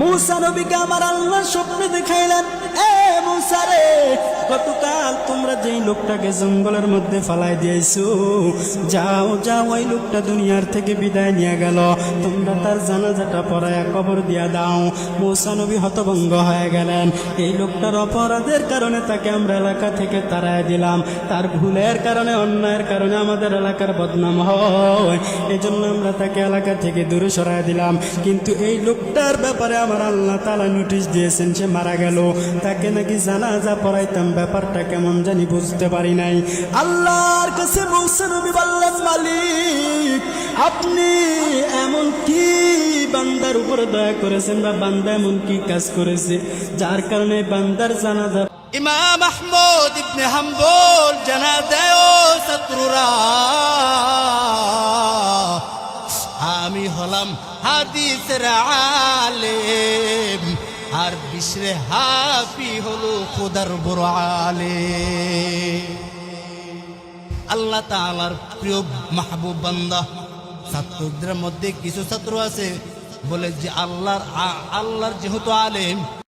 মূসা নবীকে আমার আল্লাহ স্বপ্নে দেখাইলেন, এ মূসা রে, গতকাল তোমরা যেই লোকটাকে জঙ্গলের মধ্যে ফালাই দিয়েছো, যাও যাও, ওই লোকটা দুনিয়ার থেকে বিদায় নিয়ে গেল, তোমরা তার জানাজাটা পড়ায়া কবর দিয়া দাও। মূসা নবী হতভম্ব হয়ে গেলেন। এই লোকটার অপরাধের কারণে তাকে আমরা এলাকা থেকে তাড়ায় দিলাম, তার ভুলের কারণে, অন্যায়ের কারণে আমাদের এলাকার বদনাম হয়, এজন্য আমরা তাকে এলাকা থেকে দূরে সরাই দিলাম। কিন্তু এই লোকটার ব্যাপারে আমার আল্লাহ তাআলা নোটিশ দিয়েছেন, সে মারা গেল, তাকে নাকি জানাজা পড়াইতাম, ব্যাপারটা কেমন জানি বুঝতে পারি নাই। আল্লাহর কাছে মূসা নবী বললেন, মালিক, আপনি এমন কি বান্দার উপরে দয়া করেছেন, বা বান্দা এমন কি কাজ করেছে যার কারণে বান্দার জানাজা। ইমাম আহমদ ইবনে হাম্বল জানাজায় ও ছাত্ররা, আমি হলাম হাদিসের আলেম, আর বিশরে হাফি হলো খোদার বড় আলেম। আল্লাহ তাআলার প্রিয় মাহবুব বান্দা, ছাত্রদের মধ্যে কিছু ছাত্র আছে বলে যে আল্লাহর যেহেতু আলেম,